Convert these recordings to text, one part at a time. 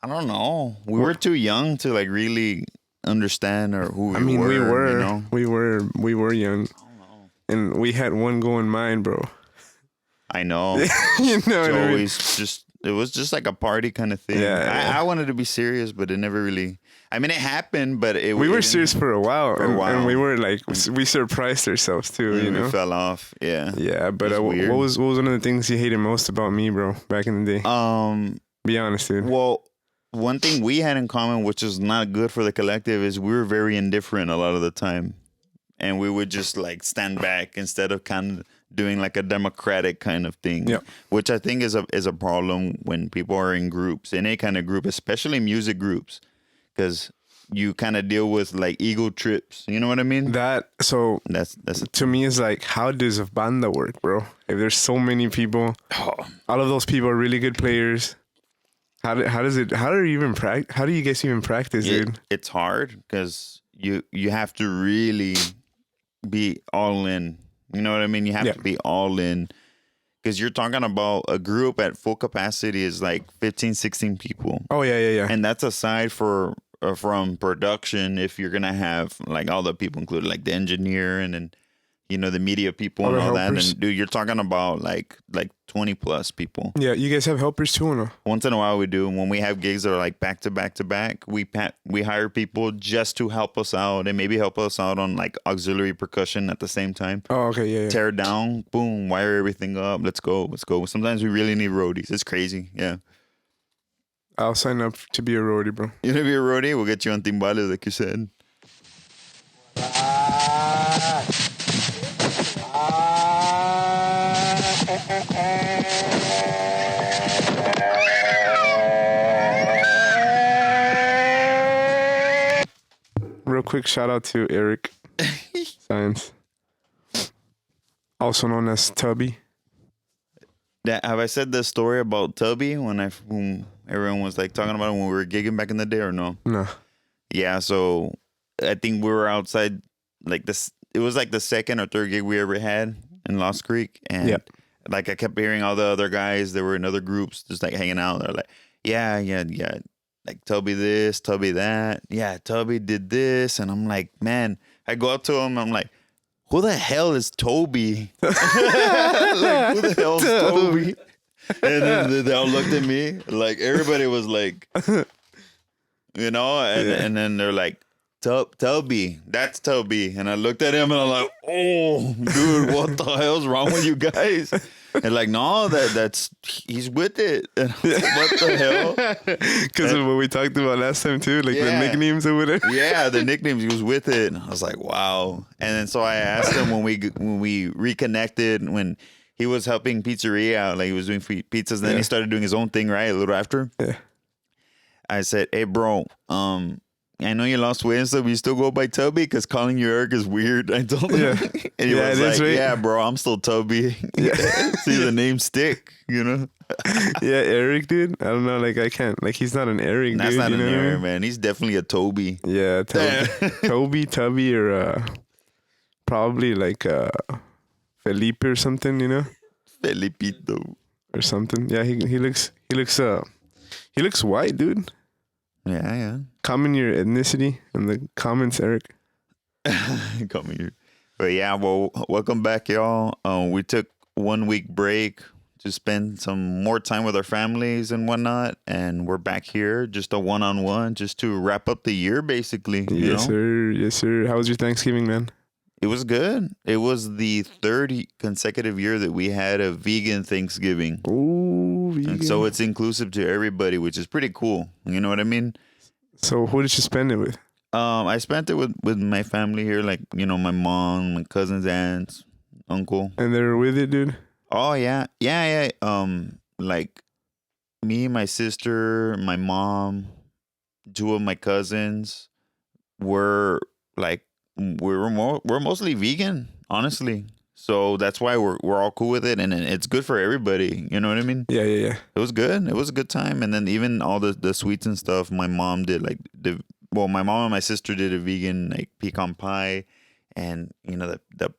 I don't know. We were too young to like really understand or who we were. we were, you know? we were young, I don't know. and we had one goal in mind, bro. I know. You know what To I mean? always just it was just like a party kind of thing. Yeah. I wanted to be serious, but it never really. I mean, it happened, but We it were didn't- serious for a while, For a while. and we were like, we surprised ourselves too, and you know. we fell off. Yeah. Yeah, but It's weird. what was one of the things you hated most about me, bro, back in the day? Be honest, dude. Well, one thing we had in common, which is not good for the collective, is we were very indifferent a lot of the time. And we would just like stand back instead of kind of doing like a democratic kind of thing. Yep. Which I think is a problem when people are in groups, any kind of group, especially music groups. Because you kind of deal with like ego trips. You know what I mean? That's to me is like, how does a banda work, bro? If there's so many people, all of those people are really good players. How do you guys even practice, dude? It's hard because you have to really be all in. You know what I mean? You have to be all in because you're talking about a group at full capacity is like 15, 16 people. Oh, yeah. And that's aside from production. If you're going to have like all the people included, like the engineer and then, you know, the media people and all that. And dude, you're talking about like 20 plus people. Yeah, you guys have helpers too, or no? Once in a while we do. When we have gigs that are like back to back to back, we hire people just to help us out and maybe help us out on like auxiliary percussion at the same time. Oh, okay, yeah. Tear it down, boom, wire everything up. Let's go. Sometimes we really need roadies. It's crazy. Yeah. I'll sign up to be a roadie, bro. You want to be a roadie? We'll get you on timbales, like you said. Real quick shout out to Eric Science, also known as Tubby. Have I said the story about Tubby when everyone was like talking about it when we were gigging back in the day or no? No. Yeah, so I think we were outside like this. It was like the second or third gig we ever had in Lost Creek, and like I kept hearing all the other guys. They were in other groups, just like hanging out. They're like, yeah, like Tubby this, Tubby that. Yeah, Tubby did this, and I'm like, man. I go up to him. I'm like, who the hell is Toby? Like, who the hell is Toby? And then they all looked at me. Like, everybody was like, you know? And then they're like, Toby. That's Toby. And I looked at him and I'm like, oh, dude, what the hell's wrong with you guys? And like, no, he's with it. And I was like, what the hell? Because of what we talked about last time too, like the nicknames or whatever. Yeah, the nicknames. He was with it. And I was like, wow. And then so I asked him when we reconnected, when he was helping pizzeria out, like he was doing pizzas. Then he started doing his own thing, right? A little after. Yeah. I said, hey, bro, I know you lost weight and stuff, but you still go by Tubby because calling you Eric is weird. I told him. Yeah. And he was like, right. Yeah, bro, I'm still Tubby. Yeah. See the name stick, you know? Yeah, Eric, dude. I don't know. Like, I can't. Like, he's not an Eric, That's dude. That's not an Eric, man. He's definitely a Toby. Yeah, Toby, Tubby, or probably like Felipe or something, you know? Felipito. Or something. Yeah, he looks white, dude. Yeah. Comment your ethnicity in the comments, Eric. Comment your. But yeah, well, welcome back, y'all. We took 1 week break to spend some more time with our families and whatnot, and we're back here, just a one-on-one, just to wrap up the year, basically. Yes, sir. How was your Thanksgiving, man? It was good. It was the third consecutive year that we had a vegan Thanksgiving. Ooh, vegan. And so it's inclusive to everybody, which is pretty cool. You know what I mean? So who did you spend it with? I spent it with my family here, like, you know, my mom, my cousins, aunts, uncle. And they were with it, dude? Oh, yeah. Yeah. Like me, my sister, my mom, two of my cousins were like, we're mostly vegan, honestly. So that's why we're all cool with it, and it's good for everybody. You know what I mean? Yeah. It was good. It was a good time, and then even all the sweets and stuff. My mom did my mom and my sister did a vegan like pecan pie, and you know the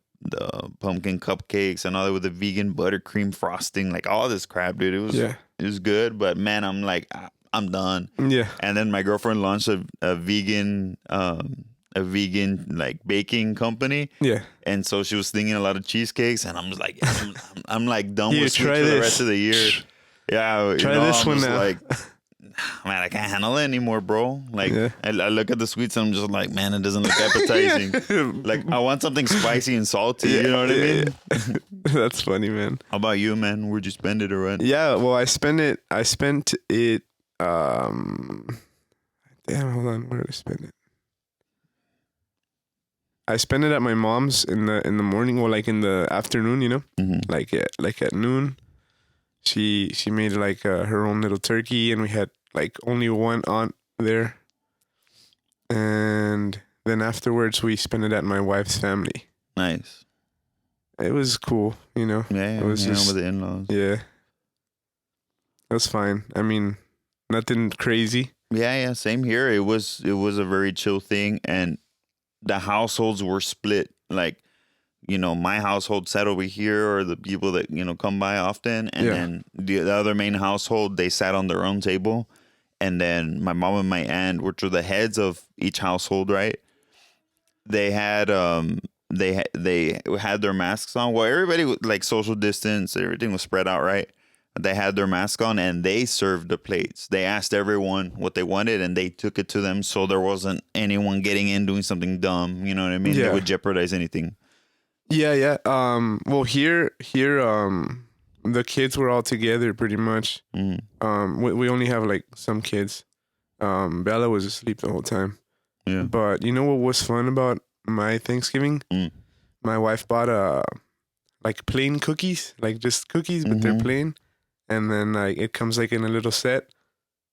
pumpkin cupcakes and all that with the vegan buttercream frosting, like all this crap, dude. It was good, but man, I'm like I'm done. Yeah. And then my girlfriend launched a vegan like baking company. Yeah. And so she was thinking a lot of cheesecakes, and I'm just like, I'm like done Here, with sweets try for the this. rest of the year. Yeah, Try this I'm one just now. like, man, I can't handle it anymore, bro. Like, Yeah. I look at the sweets and I'm just like, man, it doesn't look appetizing. Like, I want something spicy and salty. You know what I mean? That's funny, man. How about you, man? Where'd you spend it or what? Yeah, well, I spent it. Damn, hold on. Where did I spend it? I spent it at my mom's in the morning, or like in the afternoon, you know, like at noon. She made like her own little turkey, and we had like only one aunt there. And then afterwards, we spent it at my wife's family. Nice. It was cool, you know. Yeah, it was just with the in-laws. Yeah, it was fine. I mean, nothing crazy. Yeah, same here. It was a very chill thing, and the households were split. Like, you know, my household sat over here, or the people that, you know, come by often, and then the other main household, they sat on their own table, and then my mom and my aunt, which were the heads of each household, right? They had they had their masks on. Well, everybody was like social distance, everything was spread out, right? They had their mask on, and they served the plates. They asked everyone what they wanted, and they took it to them, so there wasn't anyone getting in doing something dumb. You know what I mean? Yeah. That would jeopardize anything. Yeah. Well, here, the kids were all together pretty much. We only have like some kids. Bella was asleep the whole time. Yeah. But you know what was fun about my Thanksgiving? My wife bought like plain cookies, like just cookies, but they're plain. And then like it comes like in a little set,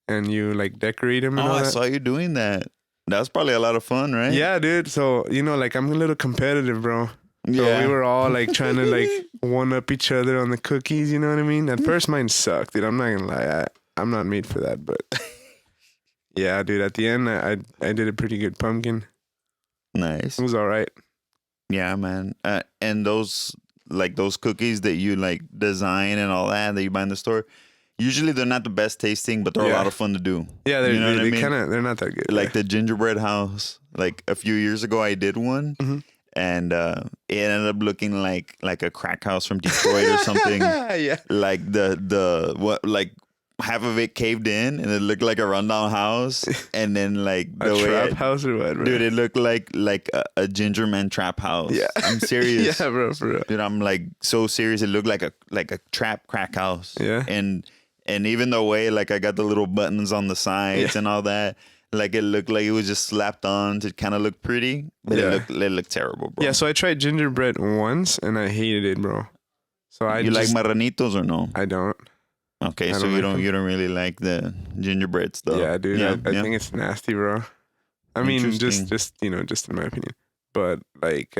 and you like decorate them. And all I that. saw you doing that. That was probably a lot of fun, right? Yeah, dude. So you know, like I'm a little competitive, bro. So Yeah. we were all like trying to like one up each other on the cookies. You know what I mean? At first, mine sucked, dude. I'm not gonna lie. I'm not made for that, but yeah, dude. At the end, I did a pretty good pumpkin. Nice. It was all right. Yeah, man. And those cookies that you like design and all that you buy in the store, usually they're not the best tasting, but they're a lot of fun to do. Yeah, you know what I mean? They're not that good. Like the gingerbread house. Like a few years ago, I did one, and it ended up looking like a crack house from Detroit or something. Yeah. Like like half of it caved in, and it looked like a rundown house, and then like a trap house or what, bro? Dude, it looked like a ginger man trap house. Yeah, I'm serious. Yeah, bro, for real. Dude, I'm like so serious. It looked like a trap crack house. Yeah, and even the way like I got the little buttons on the sides and all that, like it looked like it was just slapped on to kind of look pretty. But it looked terrible, bro. Yeah, so I tried gingerbread once and I hated it, bro. So you like marranitos or no? I don't. Okay, so you don't really like the gingerbread stuff. Yeah, dude. I think it's nasty, bro. I mean, just you know, just in my opinion. But like,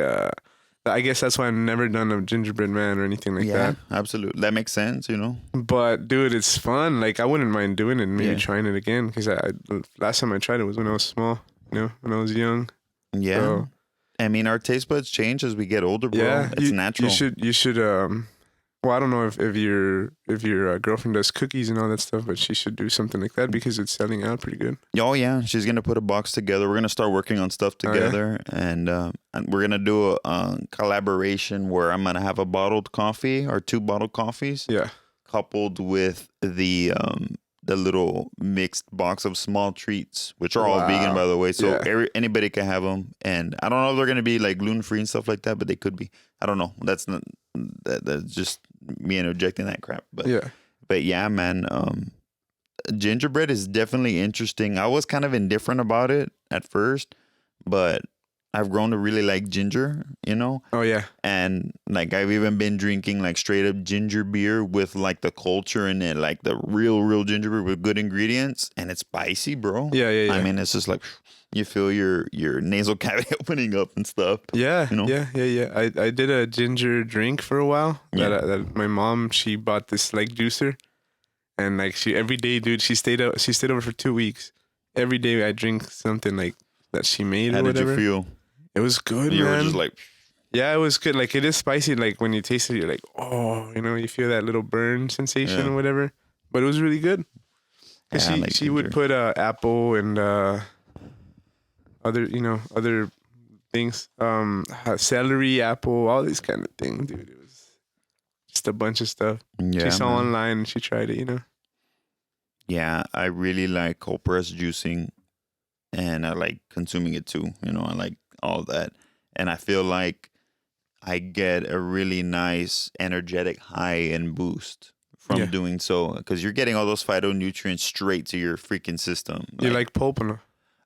I guess that's why I've never done a gingerbread man or anything like that. Yeah, absolutely. That makes sense, you know. But dude, it's fun. Like, I wouldn't mind doing it and maybe trying it again, because I last time I tried it was when I was small. You know, when I was young. Yeah. So, I mean, our taste buds change as we get older, bro. Yeah, it's natural. You should. Well, I don't know if your girlfriend does cookies and all that stuff, but she should do something like that because it's selling out pretty good. Oh yeah, she's gonna put a box together. We're gonna start working on stuff together, and we're gonna do a collaboration where I'm gonna have a bottled coffee or 2 bottled coffees, coupled with the little mixed box of small treats, which are all vegan, by the way. So anybody can have them, and I don't know if they're gonna be like gluten free and stuff like that, but they could be. I don't know. That's just me interjecting that crap. But yeah, man. Gingerbread is definitely interesting. I was kind of indifferent about it at first, but I've grown to really like ginger, you know? Oh, yeah. And like I've even been drinking like straight up ginger beer with like the culture in it, like the real ginger beer with good ingredients, and it's spicy, bro. Yeah. I mean, it's just like you feel your nasal cavity opening up and stuff. Yeah, you know? Yeah. I did a ginger drink for a while. That my mom, she bought this like juicer, and like she every day, dude, she stayed over for 2 weeks. Every day I drink something like that she made. How or whatever. did you feel? It was good, you man. Were just like, yeah, it was good. Like it is spicy. Like when you taste it, you're like, oh, you know, you feel that little burn sensation or whatever. But it was really good. Because Yeah, I like she would ginger. put apple and other things, celery, apple, all these kind of things, dude. It was just a bunch of stuff. She Yeah, saw man. online and she tried it. Yeah, I really like cold press juicing, and I like consuming it too. I like all that, and I feel like I get a really nice energetic high and boost from Yeah. doing so because you're getting all those phytonutrients straight to your freaking system. You like pulp or no?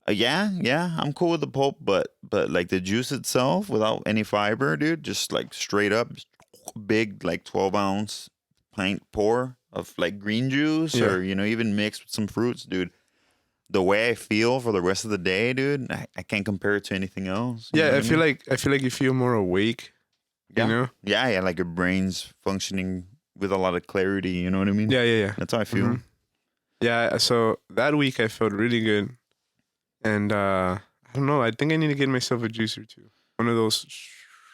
Yeah, I'm cool with the pulp, but like the juice itself without any fiber, dude, just like straight up big like 12-ounce pint pour of like green juice Yeah. or even mixed with some fruits, dude. The way I feel for the rest of the day, dude, I can't compare it to anything else. You know Yeah, what I I feel mean? like you feel more awake. Yeah. know? Yeah, like your brain's functioning with a lot of clarity. You know what I mean? Yeah. That's how I feel. Mhm. Yeah. So that week I felt really good, and I don't know. I think I need to get myself a juicer too. One of those,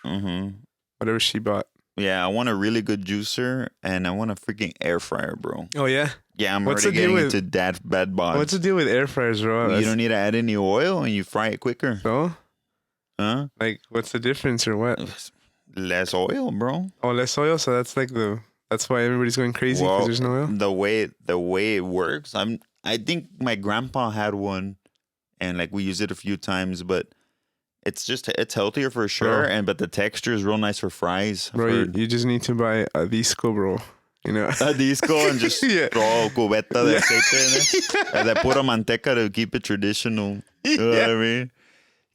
Mm-hmm. whatever she bought. Yeah, I want a really good juicer and I want a freaking air fryer, bro. Oh yeah. Yeah, I'm What's already the deal getting with into that bad What's the bods. deal with air fryers, bro? You don't need to add any oil and you fry it quicker. So, Huh? like, what's the difference or what? Less oil, bro. Oh, less oil. So that's why everybody's going crazy because Well, there's no oil. the way it works, I think my grandpa had one and like we used it a few times, but it's healthier for sure, Bro. but the texture is real nice for fries. I've Bro, heard. you just need to buy a disco, bro. A disco and just Yeah. throw a cubeta de Yeah. aceite in there. And de pura manteca to keep it traditional. You know what I mean?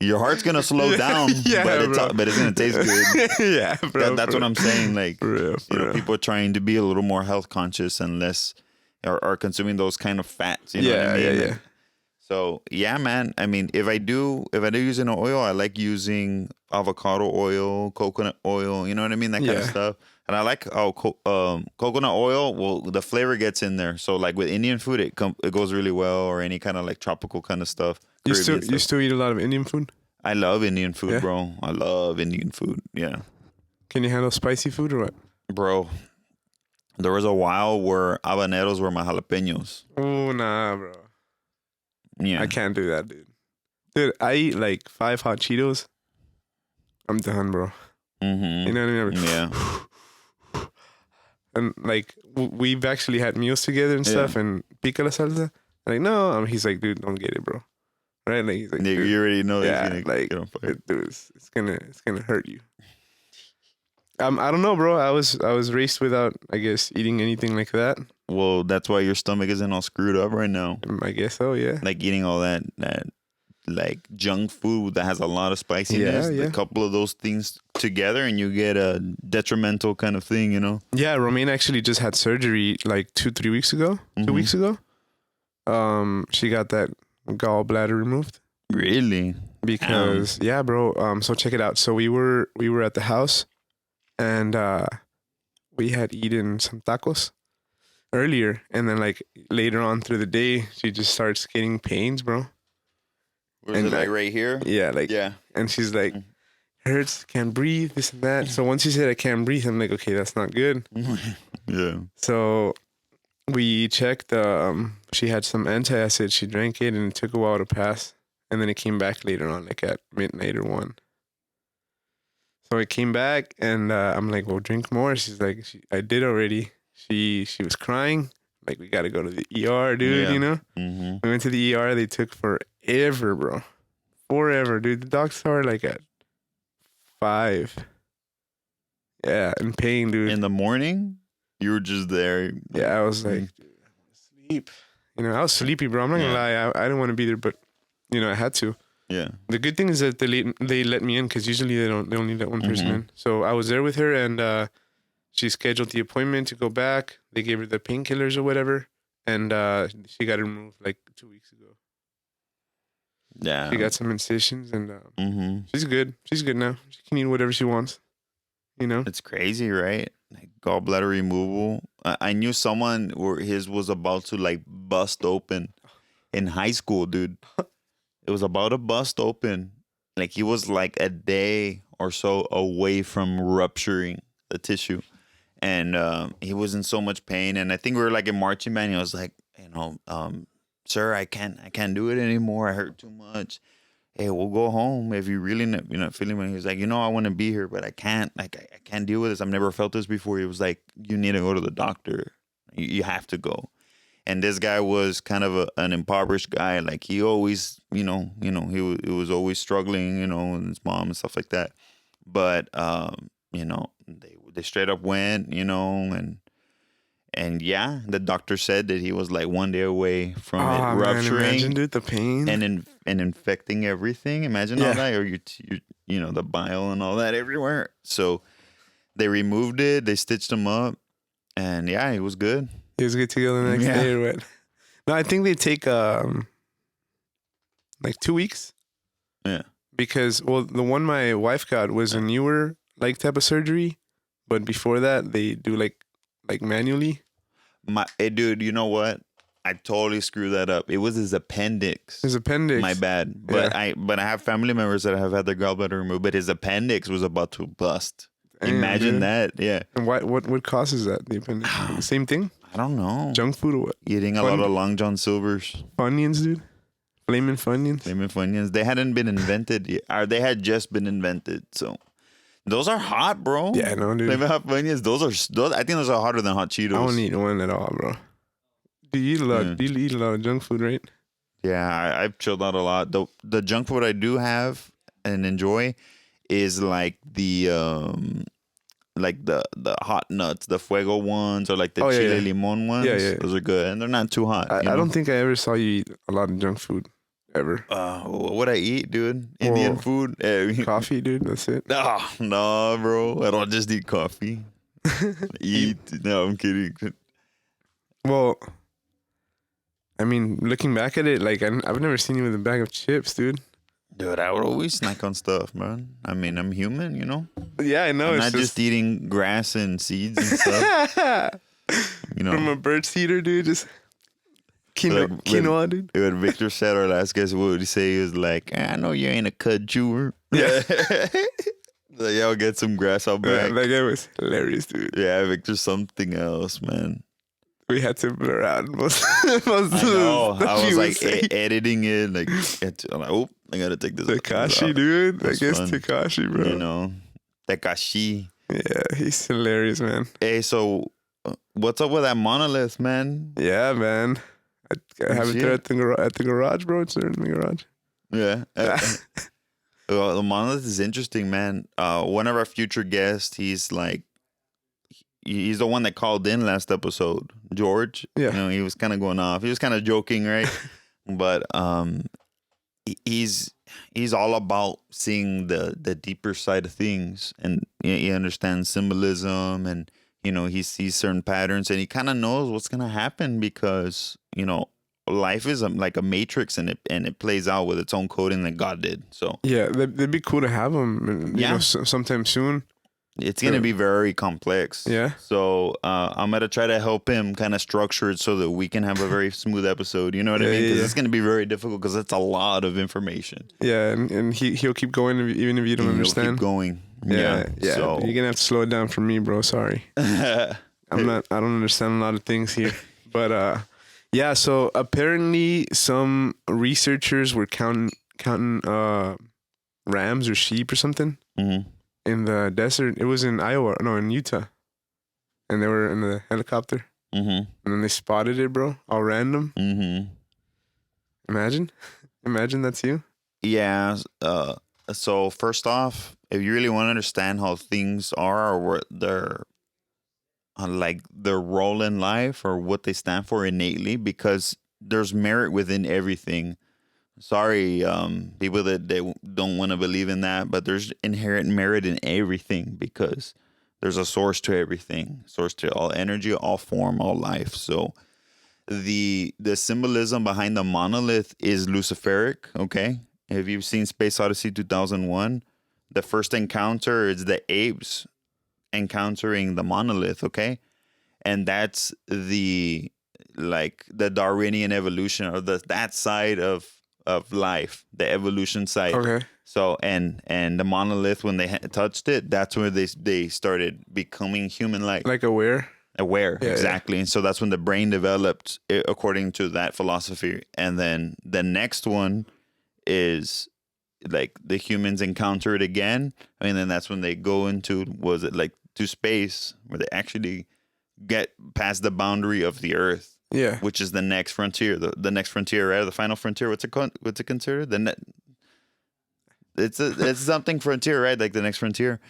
Your heart's gonna slow down, Yeah, bro. but it's gonna taste good. Yeah, bro. That's what I'm saying. Like, For real, for real. people are trying to be a little more health conscious and less are consuming those kind of fats. You know what I mean? Yeah. So yeah, man. I mean, if I do use an oil, I like using avocado oil, coconut oil. You know what I mean? That kind of Yeah. stuff. And I like coconut oil. Well, the flavor gets in there. So like with Indian food, it goes really well, or any kind of like tropical kind of stuff. You Caribbean stuff. still eat a lot of Indian food? I love Indian food, Yeah? bro. I love Indian food. Yeah, Can you handle spicy food or what? bro. There was a while where habaneros were my jalapenos. Oh nah, bro. Yeah, I can't do that, dude. Dude, I eat like 5 hot Cheetos. I'm done, bro. Mm-hmm. You know what I mean? Yeah. And like we've actually had meals together and stuff, and pica la salsa. Like no, he's like, dude, don't get it, bro. Right? Like he's like, Nigga, dude, you already know yeah, it's gonna like get on fire. dude, it's gonna hurt you. I don't know, bro. I was raised without, I guess, eating anything like that. Well, that's why your stomach isn't all screwed up right now. I guess so, yeah. Like eating all that like junk food that has a lot of spiciness. Yeah. A couple of those things together, and you get a detrimental kind of thing. Yeah, Romaine actually just had surgery like 2 weeks ago. 2 weeks ago. She got that gallbladder removed. Really? Because yeah, bro. So check it out. So we were at the house, and we had eaten some tacos earlier, and then like later on through the day, she just starts getting pains, bro. Was And it like right here? Yeah, like Yeah. and she's like, hurts, can't breathe, this and that. So once she said I can't breathe, I'm like, okay, that's not good. Yeah. So we checked. She had some antacid. She drank it, and it took a while to pass. And then it came back later on, like at midnight or 1. So it came back, and I'm like, well, drink more. She's like, I did already. She was crying. Like, we got to go to the ER, dude, Yeah. Mm-hmm. We went to the ER. They took forever, bro. Forever, dude. The docs started like at 5. Yeah, in pain, dude. In the morning, you were just there. Yeah, I was like, dude, I want to sleep. I was sleepy, bro. I'm not gonna lie. I didn't want to be there, but I had to. Yeah. The good thing is that they let me in, because usually they only let one person in. So I was there with her, and she scheduled the appointment to go back. They gave her the painkillers or whatever, and she got removed like 2 weeks ago. Yeah. She got some incisions, and Mm-hmm. she's good. She's good now. She can eat whatever she wants. It's crazy, right? Like gallbladder removal. I knew someone where his was about to like bust open in high school, dude. It was about to bust open. Like he was like a day or so away from rupturing the tissue. And he was in so much pain. And I think we were like in marching band. He was like, sir, I can't do it anymore. I hurt too much. Hey, we'll go home if you really you're not feeling it. He was like, I want to be here, but I can't. Like, I can't deal with this. I've never felt this before. He was like, you need to go to the doctor. You have to go. And this guy was kind of an impoverished guy. Like, he always, he was always struggling, with his mom and stuff like that. But, they straight up went, and yeah, the doctor said that he was like 1 day away from it rupturing. Man, imagine, dude, the pain and infecting everything. Imagine all that, or the bile and all that everywhere. So they removed it. They stitched him up, and yeah, he was good. He was good to go the next day or what? No, I think they take like 2 weeks. Yeah, because the one my wife got was a newer type of surgery, but before that they do like manually. Dude, you know what? I totally screwed that up. It was his appendix. His appendix. My bad. But I have family members that have had their gallbladder removed, but his appendix was about to bust. Damn, imagine that. Yeah. And what causes that? The appendix? Same thing? I don't know. Junk food or what? Eating a lot of Long John Silvers. Funyuns, dude. Flamin' Funyuns. Flamin' Funyuns. They hadn't been invented yet. Or they had just been invented. So those are hot, bro. Yeah, I know, dude. Flamin' Hot Funyuns. Those, I think those are hotter than hot Cheetos. I don't eat one at all, bro. Do you eat a lot of junk food, right? Yeah, I've chilled out a lot. The junk food I do have and enjoy is like the hot nuts, the fuego ones, or like the chile limon ones. Yeah. Those are good, and they're not too hot. I don't think I ever saw you eat a lot of junk food, ever. What would I eat, dude? Indian food? Coffee, dude, that's it. No, bro. I don't just eat coffee. No, I'm kidding. Well, I mean, looking back at it, like, I've never seen you with a bag of chips, dude. Dude, I would always snack on stuff, man. I mean, I'm human, Yeah, I know. I'm not just eating grass and seeds and stuff. From a bird seeder, dude. Just quinoa, dude. When Victor said our last guest, what would he say? He was like, I know you ain't a cud chewer. Yeah. Like, y'all get some grass out back. Like, it was hilarious, dude. Yeah, Victor's something else, man. We had to blur out most I know. I was like editing it. Like, I'm like, oh, I gotta take this. Tekashi, dude. That's I guess fun. Tekashi, bro. Tekashi. Yeah, he's hilarious, man. Hey, so what's up with that Monolith, man? Yeah, man. I have it there at the garage, bro. It's there in the garage. Yeah. Well, the Monolith is interesting, man. One of our future guests, he's the one that called in last episode, George. Yeah. He was kind of going off. He was kind of joking, right? But he's all about seeing the deeper side of things, and he understands symbolism, and he sees certain patterns, and he kind of knows what's gonna happen because life is like a matrix, and it plays out with its own coding that God did. So yeah, that'd be cool to have him. Sometime soon. It's going to be very complex. Yeah. So I'm going to try to help him kind of structure it so that we can have a very smooth episode. You know what I mean? Because it's going to be very difficult because it's a lot of information. Yeah, and he'll keep going even if you don't understand. He'll keep going. Yeah. So you're going to have to slow it down for me, bro. Sorry. I don't understand a lot of things here. But yeah, so apparently some researchers were counting rams or sheep or something. Mm-hmm. In the desert. It was in in Utah. And they were in the helicopter. Mm-hmm. And then they spotted it, bro. All random. Mm-hmm. Imagine that's you. Yeah. So first off, if you really want to understand how things are or what their role in life or what they stand for innately, because there's merit within everything. Sorry, people that they don't want to believe in that, but there's inherent merit in everything because there's a source to everything, source to all energy, all form, all life. So the symbolism behind the monolith is Luciferic, okay? If you've seen Space Odyssey 2001, the first encounter is the apes encountering the monolith, okay? And that's the Darwinian evolution, or that side of life, the evolution side. Okay. So and the monolith, when they touched it, that's where they started becoming human-like. Like aware. Aware, Yeah, exactly. And so that's when the brain developed, according to that philosophy. And then the next one is like the humans encounter it again. I mean, then that's when they go into, was it like to space, where they actually get past the boundary of the Earth, Yeah. which is the next frontier, the next frontier, right? The final frontier. What's it considered? It's something frontier, right? Like the next frontier.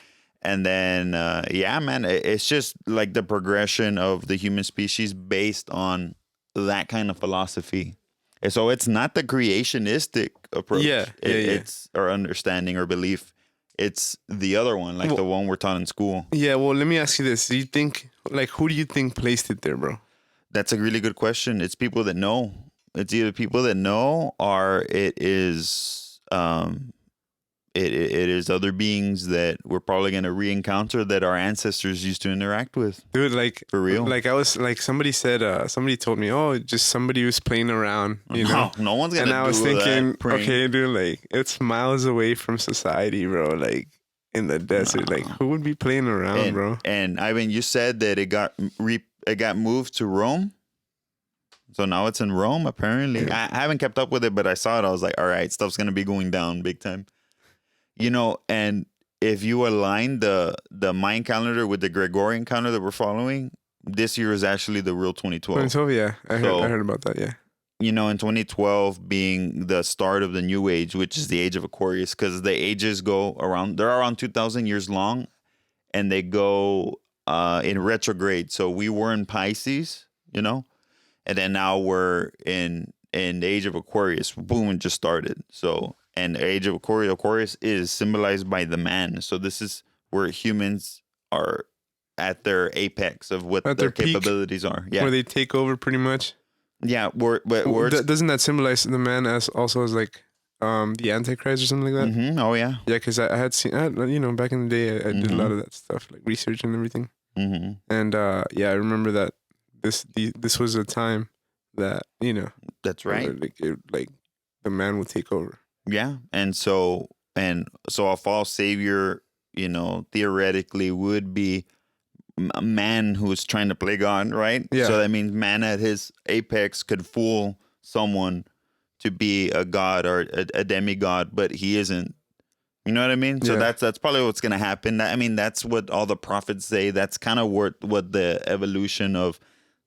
And then, yeah, man, it's just like the progression of the human species based on that kind of philosophy. And so it's not the creationistic approach. Yeah, It's our understanding or belief. It's the other one, like the one we're taught in school. Yeah, well, let me ask you this. Do you think, like, who do you think placed it there, bro? That's a really good question. It's people that know. It's either people that know, or it is it is other beings that we're probably going to re-encounter that our ancestors used to interact with. Dude, like, for real. Like, I was like, somebody told me, oh, just somebody was playing around, you know? No one's gonna. And I was thinking, okay, dude, like, it's miles away from society, bro. Like, in the desert, like, who would be playing around, bro? And I mean, you said that it got moved to Rome. So now it's in Rome, apparently. Yeah. I haven't kept up with it, but I saw it. I was like, all right, stuff's gonna be going down big time. You know, and if you align the Mayan calendar with the Gregorian calendar that we're following, this year is actually the real 2012. 2012, yeah. I heard about that, yeah. You know, in 2012 being the start of the new age, which is the age of Aquarius, because the ages go around, they're around 2,000 years long, and they go in retrograde. So we were in Pisces, you know, and then now we're in the age of Aquarius. Boom, it just started. So... And the age of Aquarius is symbolized by the man. So this is where humans are at their apex of what their capabilities are. Yeah, where they take over pretty much. Yeah, doesn't that symbolize the man as like the Antichrist or something like that? Mm-hmm. Oh yeah, yeah. Because I had seen, you know, back in the day, I did a lot of that stuff, like research and everything. Mm-hmm. And yeah, I remember that this was a time that, you know, that's right. Like the man would take over. Yeah, and so a false savior, you know, theoretically would be a man who's trying to play God, right? Yeah. So that means man at his apex could fool someone to be a god or a demigod, but he isn't. You know what I mean? So that's probably what's going to happen. I mean, that's what all the prophets say. That's kind of what the evolution of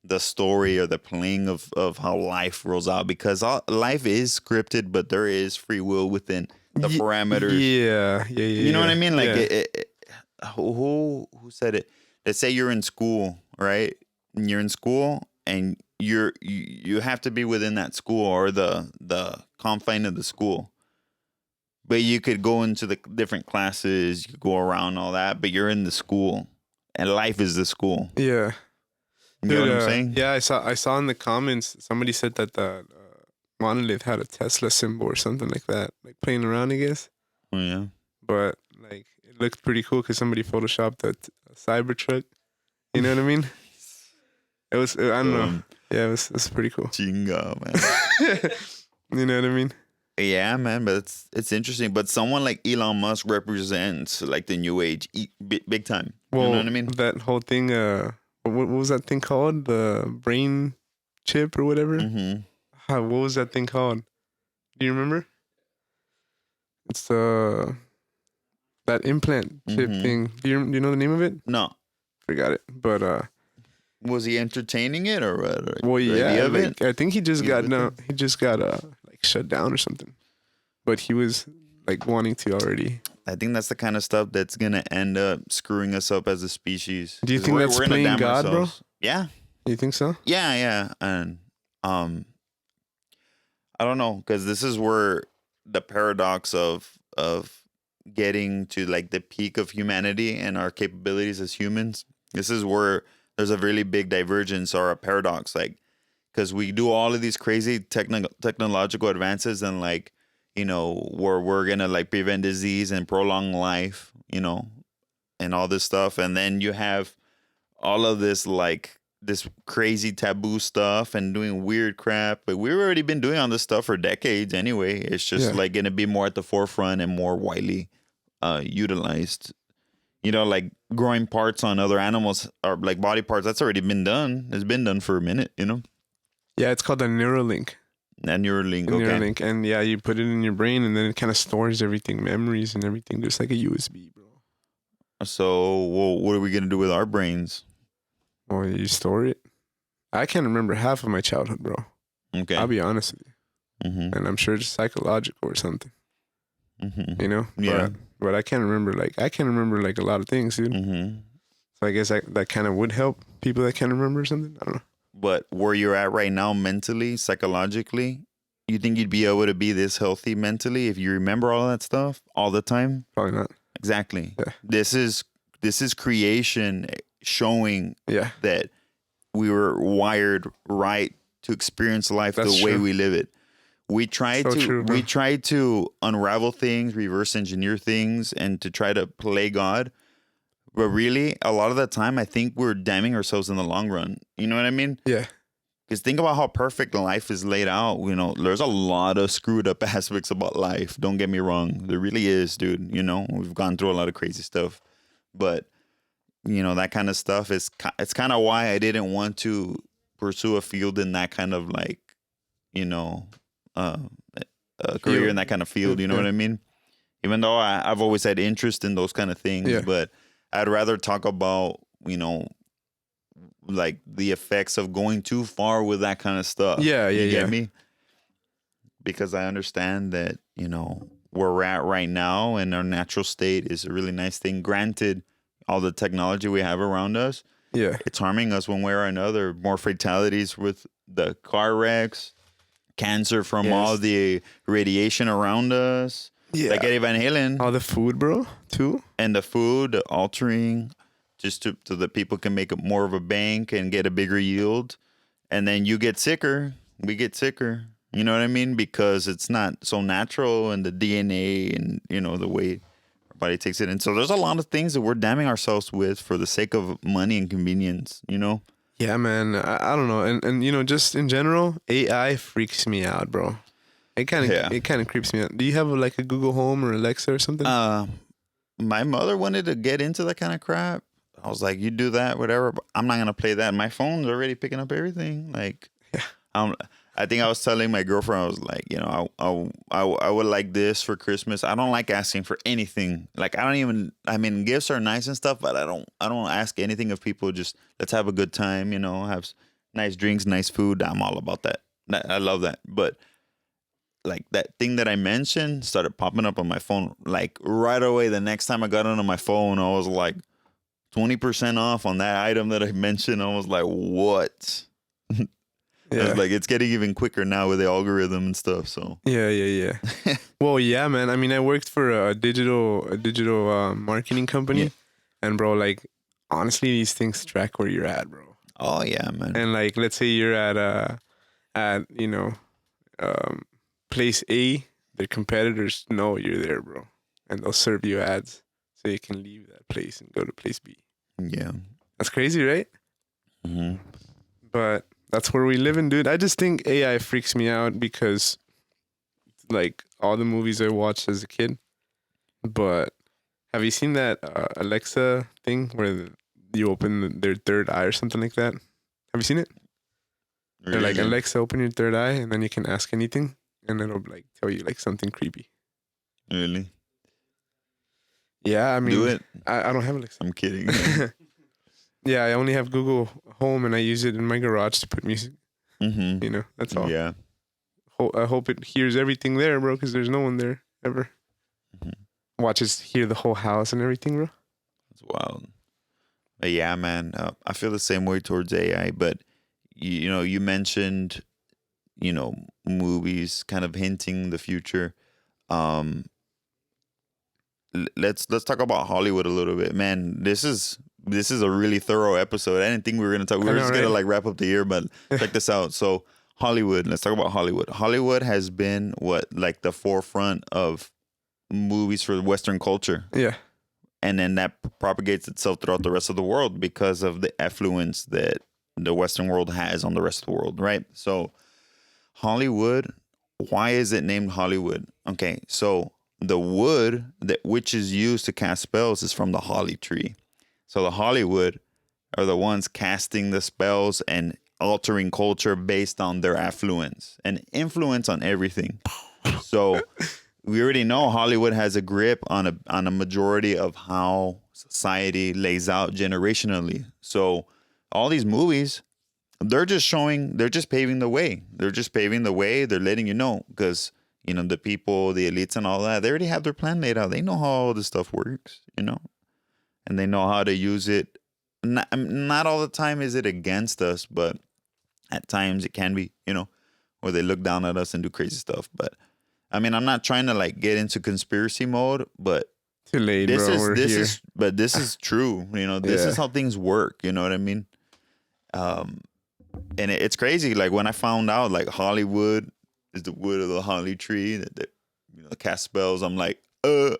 the story or the playing of how life rolls out, because life is scripted, but there is free will within the parameters. Yeah. You know what I mean? Like, who said it? Let's say you're in school, right? And you're in school, and you have to be within that school or the confine of the school. But you could go into the different classes, you could go around all that, but you're in the school, and life is the school. Yeah. You know what I'm saying? Yeah, I saw in the comments somebody said that the Monolith had a Tesla symbol or something like that, like playing around, I guess. Oh yeah. But like it looked pretty cool because somebody photoshopped a Cybertruck. You know what I mean? It was I don't know. Yeah, it was pretty cool. Chinga, man. You know what I mean? Yeah, man, but it's interesting. But someone like Elon Musk represents like the new age big time. Well, you know what I mean? That whole thing. What was that thing called? The brain chip or whatever? Mm-hmm. What was that thing called? Do you remember? It's that implant chip thing. Do you know the name of it? No. Forgot it. But was he entertaining it or what? Well, yeah. Like, I think he just got like shut down or something. But he was like wanting to already. I think that's the kind of stuff that's gonna end up screwing us up as a species. Do you think that's playing God, bro? Yeah. You think so? Yeah. And I don't know, because this is where the paradox of getting to like the peak of humanity and our capabilities as humans. This is where there's a really big divergence or a paradox, like, because we do all of these crazy technological advances and like, you know, we're gonna like prevent disease and prolong life, you know, and all this stuff, and then you have all of this like this crazy taboo stuff and doing weird crap. But we've already been doing all this stuff for decades anyway. It's just like gonna be more at the forefront and more widely utilized. like growing parts on other animals or like body parts. That's already been done. It's been done for a minute, Yeah, it's called a Neuralink. And Neuralink, A okay. Neuralink, and yeah, you put it in your brain, and then it kind of stores everything, memories and everything, just like a USB, bro. So, well, what are we gonna do with our brains? Or you store it. I can't remember half of my childhood, bro. Okay. I'll be honest with you, Mm-hmm. and I'm sure it's psychological or something. Mm-hmm. Yeah. But I can't remember like a lot of things, dude. Mm-hmm. So I guess that kind of would help people that can't remember something. I don't know. But where you're at right now, mentally, psychologically, you think you'd be able to be this healthy mentally if you remember all that stuff all the time? Probably not. Exactly. Yeah. This is creation showing that we were wired right to experience life the way we live it. We try to unravel things, reverse engineer things, and to try to play God. But really, a lot of the time, I think we're damning ourselves in the long run. You know what I mean? Yeah. Because think about how perfect life is laid out. There's a lot of screwed up aspects about life. Don't get me wrong. There really is, dude. We've gone through a lot of crazy stuff. But, that kind of stuff it's kind of why I didn't want to pursue a field in that kind of like, a career in that kind of field. You know what I mean? Even though I've always had interest in those kind of things, but I'd rather talk about, like the effects of going too far with that kind of stuff. Yeah. You get me? Because I understand that, where we're at right now and our natural state is a really nice thing. Granted, all the technology we have around us, it's harming us one way or another. More fatalities with the car wrecks, cancer from all the radiation around us. Yeah. Like Eddie Van Halen. All the food, bro, too. And the food altering just so that people can make more of a bank and get a bigger yield. And then you get sicker. We get sicker. You know what I mean? Because it's not so natural and the DNA and, the way our body takes it in. So there's a lot of things that we're damning ourselves with for the sake of money and convenience, Yeah, man. I don't know. And just in general, AI freaks me out, bro. It kind of creeps me out. Do you have like a Google Home or Alexa or something? My mother wanted to get into that kind of crap. I was like, you do that, whatever. But I'm not gonna play that. My phone's already picking up everything. Like, I think I was telling my girlfriend, I was like, I would like this for Christmas. I don't like asking for anything. Like, gifts are nice and stuff, but I don't ask anything of people. Just let's have a good time. Have nice drinks, nice food. I'm all about that. I love that, but. Like that thing that I mentioned started popping up on my phone like right away. The next time I got onto my phone, I was like 20% off on that item that I mentioned. I was like, what? I was like, it's getting even quicker now with the algorithm and stuff. So yeah. Well, yeah, man. I mean, I worked for a digital marketing company, and bro, like honestly, these things track where you're at, bro. Oh yeah, man. And like, let's say you're at place A, their competitors know you're there, bro. And they'll serve you ads so you can leave that place and go to place B. Yeah. That's crazy, right? Mm-hmm. But that's where we live in, dude. I just think AI freaks me out because, like, all the movies I watched as a kid. But have you seen that Alexa thing where you open their third eye or something like that? Have you seen it? Really? They're like, Alexa, open your third eye, and then you can ask anything. And it'll like tell you like something creepy. Really? Yeah, I mean, do it. I don't have Alexa. I'm kidding. Yeah, I only have Google Home, and I use it in my garage to put music. Mm-hmm. That's all. Yeah. I hope it hears everything there, bro, because there's no one there ever. Mm-hmm. Watches hear the whole house and everything, bro. That's wild. But yeah, man. I feel the same way towards AI, but you mentioned. Movies kind of hinting the future. Let's talk about Hollywood a little bit, man. This is a really thorough episode. I didn't think we were gonna talk. We were just gonna like wrap up the year, but check this out. So Hollywood. Let's talk about Hollywood. Hollywood has been like the forefront of movies for Western culture. Yeah. And then that propagates itself throughout the rest of the world because of the affluence that the Western world has on the rest of the world, right? So Hollywood, why is it named Hollywood? Okay, so the wood that which is used to cast spells is from the holly tree. So the Hollywood are the ones casting the spells and altering culture based on their affluence and influence on everything. So we already know Hollywood has a grip on a majority of how society lays out generationally. So all these movies, they're just paving the way. They're just paving the way. They're letting you know because, you know, the people, the elites and all that, they already have their plan laid out. They know how all this stuff works, you know, and they know how to use it. Not all the time is it against us, but at times it can be, you know, where they look down at us and do crazy stuff. But I mean, I'm not trying to like get into conspiracy mode, but too late, this bro. this is true. You know, this is how things work. You know what I mean? And it's crazy. Like when I found out, like Hollywood is the wood of the holly tree that you know cast spells. I'm like, dude,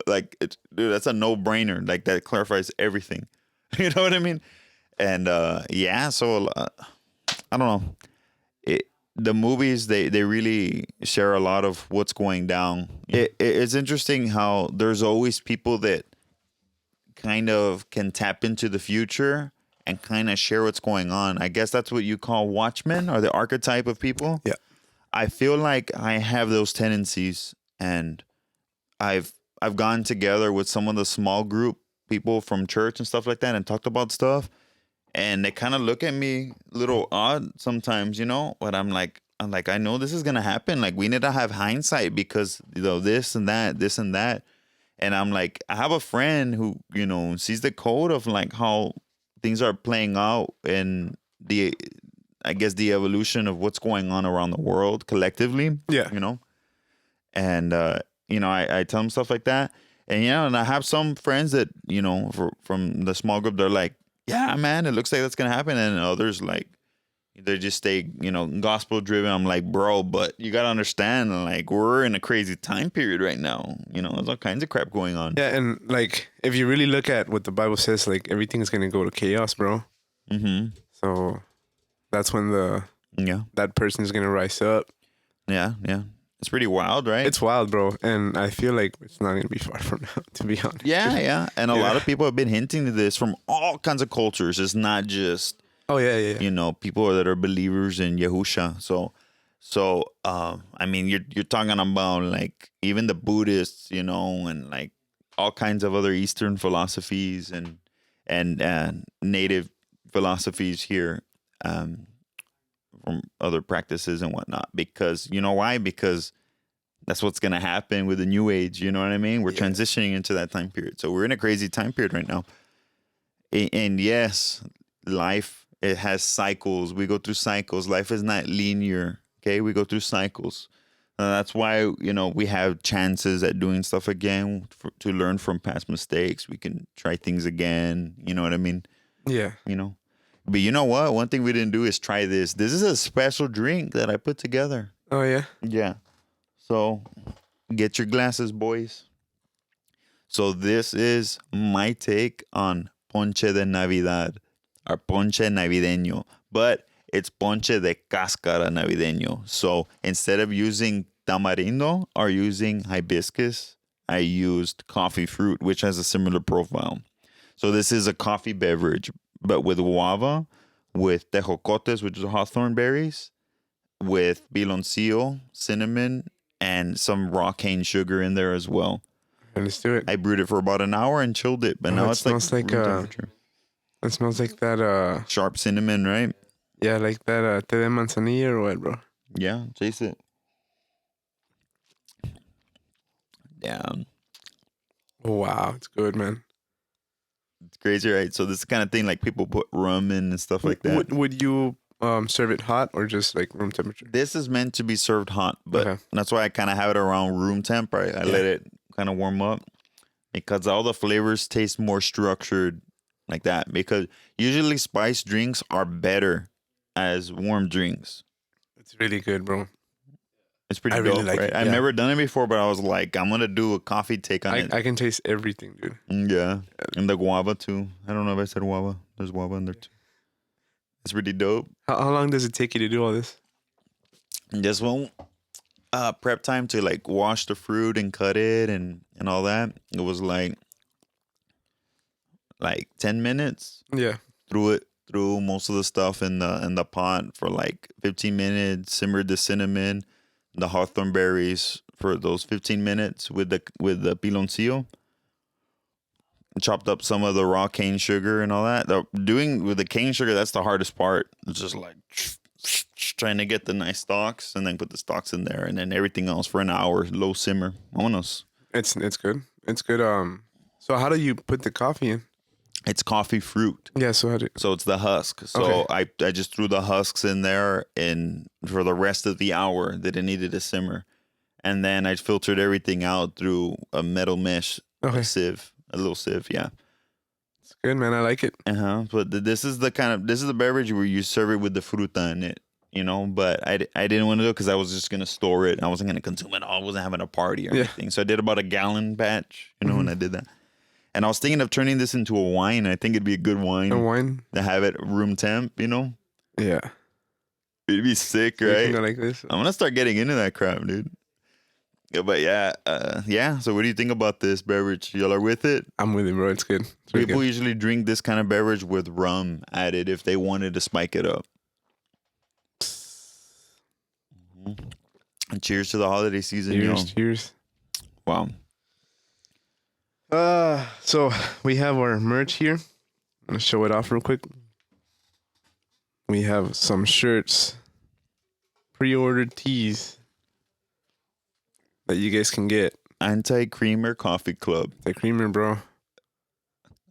that's a no brainer. Like that clarifies everything. You know what I mean? And yeah, so I don't know. The movies they really share a lot of what's going down. It's interesting how there's always people that kind of can tap into the future and kind of share what's going on. I guess that's what you call watchmen or the archetype of people. Yeah. I feel like I have those tendencies, and I've gone together with some of the small group people from church and stuff like that and talked about stuff. And they kind of look at me a little odd sometimes, you know, but I'm like, I know this is going to happen. Like, we need to have hindsight because, you know, this and that. And I'm like, I have a friend who, you know, sees the code of like how things are playing out and I guess the evolution of what's going on around the world collectively. Yeah. You know, and, you know, I tell them stuff like that. And, you know, and I have some friends that, you know, from the small group, they're like, yeah, man, it looks like that's going to happen. And others, like, they just stay, you know, gospel driven. I'm like, bro, but you got to understand, like, we're in a crazy time period right now. You know, there's all kinds of crap going on. Yeah. And, like, if you really look at what the Bible says, like, everything's going to go to chaos, bro. Mm-hmm. So that's when that person is going to rise up. Yeah. Yeah. It's pretty wild, right? It's wild, bro. And I feel like it's not going to be far from now, to be honest. Yeah, yeah. And a lot of people have been hinting to this from all kinds of cultures. It's not just, you know, people that are believers in Yahusha. So, I mean, you're talking about like even the Buddhists, you know, and like all kinds of other Eastern philosophies and native philosophies here. From other practices and whatnot, because you know why? Because that's what's going to happen with the new age. You know what I mean? We're transitioning into that time period. So we're in a crazy time period right now. And yes, life, it has cycles. We go through cycles. Life is not linear. Okay. We go through cycles. That's why, you know, we have chances at doing stuff again to learn from past mistakes. We can try things again. You know what I mean? Yeah. You know? But you know what? One thing we didn't do is try this. This is a special drink that I put together. Oh, yeah? Yeah. So get your glasses, boys. So this is my take on ponche de Navidad, or ponche navideño. But it's ponche de cáscara navideño. So instead of using tamarindo or using hibiscus, I used coffee fruit, which has a similar profile. So this is a coffee beverage, but with guava, with tejocotes, which is hawthorn berries, with piloncillo, cinnamon, and some raw cane sugar in there as well. Let's do it. I brewed it for about an hour and chilled it, but now it smells like it smells like that sharp cinnamon, right? Yeah, like that té de manzanilla or what, bro? Yeah, taste it. Damn. Wow, it's good, man. It's crazy, right? So this is the kind of thing like people put rum in and stuff like that. Would you serve it hot or just like room temperature? This is meant to be served hot, but that's why I kind of have it around room temp. Right? I let it kind of warm up because all the flavors taste more structured like that. Because usually spiced drinks are better as warm drinks. It's really good, bro. It's pretty dope, really like right? it, I've never done it before, but I was like, I'm gonna do a coffee take on it. I can taste everything, dude. Yeah, and the guava too. I don't know if I said guava. There's guava in there too. It's pretty dope. How long does it take you to do all this? Just one prep time to like wash the fruit and cut it and all that. It was like 10 minutes. Yeah. Threw most of the stuff in the pot for like 15 minutes. Simmered the cinnamon, the hawthorn berries for those 15 minutes with the piloncillo. Chopped up some of the raw cane sugar and all that. Doing with the cane sugar, that's the hardest part. It's just like trying to get the nice stalks and then put the stalks in there and then everything else for an hour, low simmer. Vámonos. It's good. It's good. So how do you put the coffee in? It's coffee fruit. Yeah. So it's the husk. So okay. I just threw the husks in there and for the rest of the hour that it needed to simmer, and then I filtered everything out through a metal mesh sieve. A little sieve, yeah. It's good, man. I like it. But this is the beverage where you serve it with the fruta in it, you know. But I didn't want to do it because I was just gonna store it. I wasn't gonna consume it all. I wasn't having a party or anything. So I did about a gallon batch, you know, when I did that. And I was thinking of turning this into a wine. I think it'd be a good wine. A wine to have it room temp, you know. Yeah. It'd be sick, so right? You can go like this. I'm gonna start getting into that crap, dude. Yeah, but yeah. So what do you think about this beverage? Y'all are with it? I'm with it, bro. It's good. People usually drink this kind of beverage with rum added if they wanted to spike it up. And cheers to the holiday season, Cheers. Wow. So we have our merch here. I'm gonna show it off real quick. We have some shirts, pre-ordered tees that you guys can get. Anti-Creamer Coffee Club. The creamer, bro.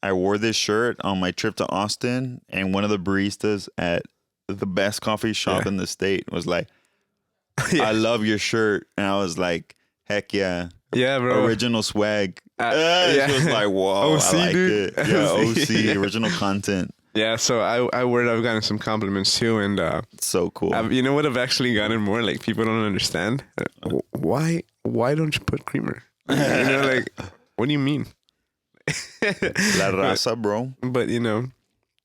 I wore this shirt on my trip to Austin, and one of the baristas at the best coffee shop in the state was like, I love your shirt. And I was like, heck yeah. Yeah, bro. Original swag. She was like, whoa, OC, I like dude. it. Yeah, OC, original content. Yeah, so I've gotten some compliments too, and it's so cool. You know what? I've actually gotten more like people don't understand. Why don't you put creamer? You know, like, what do you mean? La raza, bro. But you know,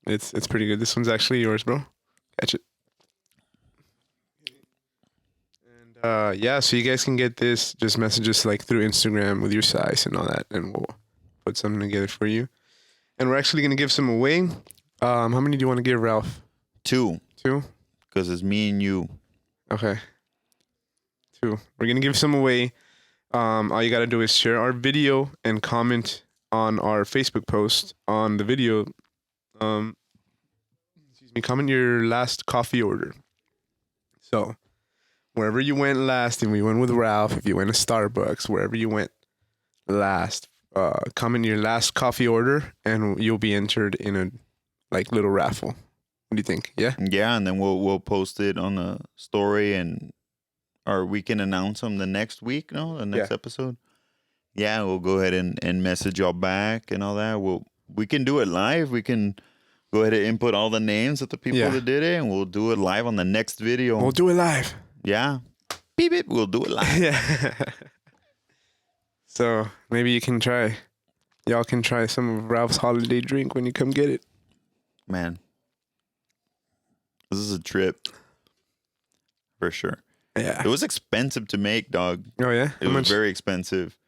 it's pretty good. This one's actually yours, bro. Catch it. And yeah, so you guys can get this. Just message us like through Instagram with your size and all that, and we'll put something together for you. And we're actually gonna give some away. How many do you want to give, Ralph? 2. 2? Because it's me and you. Okay. 2. We're going to give some away. All you got to do is share our video and comment on our Facebook post on the video. Comment your last coffee order. So, wherever you went last, and we went with Ralph, if you went to Starbucks, wherever you went last, comment your last coffee order, and you'll be entered in a little raffle. What do you think? Yeah? Yeah, and then we'll post it on a story or we can announce them the next week, the next episode. Yeah, we'll go ahead and message y'all back and all that. We can do it live. We can go ahead and input all the names of the people that did it, and we'll do it live on the next video. We'll do it live. Yeah. Beep, beep. We'll do it live. Yeah. So maybe y'all can try some of Ralph's holiday drink when you come get it. Man, this is a trip for sure. Yeah, it was expensive to make, dog. Oh yeah, it was very expensive.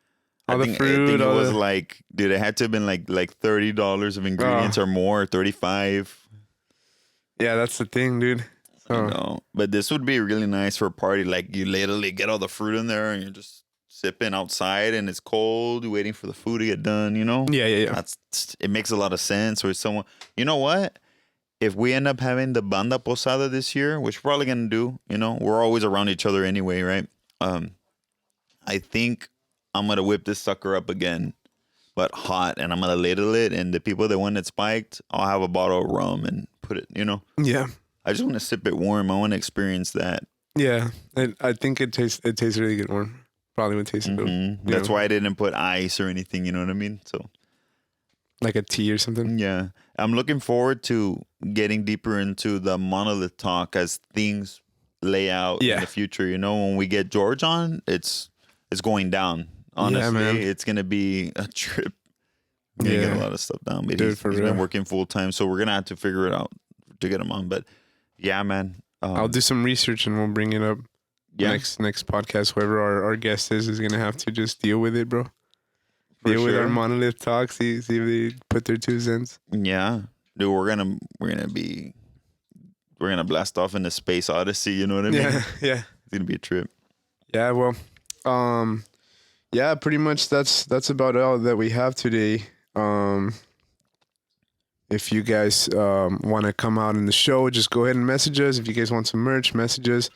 All I think it was like, dude, it had to have been like $30 of ingredients or more, 35. Yeah, that's the thing, dude. I know, but this would be really nice for a party. Like you literally get all the fruit in there, and you're just sipping outside, and it's cold, waiting for the food to get done. You know? Yeah. It makes a lot of sense. Or someone, you know what? If we end up having the banda posada this year, which we're probably gonna do, we're always around each other anyway, right? I think I'm gonna whip this sucker up again, but hot, and I'm gonna ladle it. And the people that want it spiked, I'll have a bottle of rum and put it. Yeah. I just want to sip it warm. I want to experience that. Yeah, I think it tastes really good warm. Probably would taste good. That's why I didn't put ice or anything. You know what I mean? So, like a tea or something. Yeah, I'm looking forward to getting deeper into the Monolith talk as things lay out in the future. When we get George on, it's going down. Honestly, it's gonna be a trip. We're gonna get a lot of stuff down. But he's been working full time, so we're gonna have to figure it out to get him on. But yeah, man, I'll do some research and we'll bring it up. Yeah. Next podcast, whoever our guest is gonna have to just deal with it, bro. Deal with our monolith talk. See if they put their 2 cents. Yeah, dude, we're gonna blast off into Space Odyssey. You know what I mean? Yeah. It's gonna be a trip. Yeah, well, yeah, pretty much that's about all that we have today. If you guys want to come out in the show, just go ahead and message us. If you guys want some merch, message us.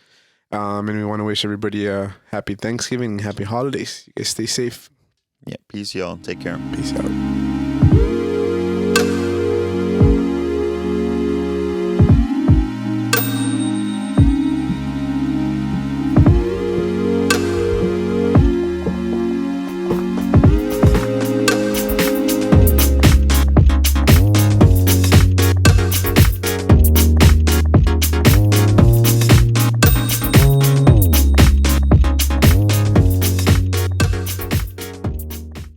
And we want to wish everybody a happy Thanksgiving and happy holidays. You guys stay safe. Yeah, peace, y'all. Take care. Peace out.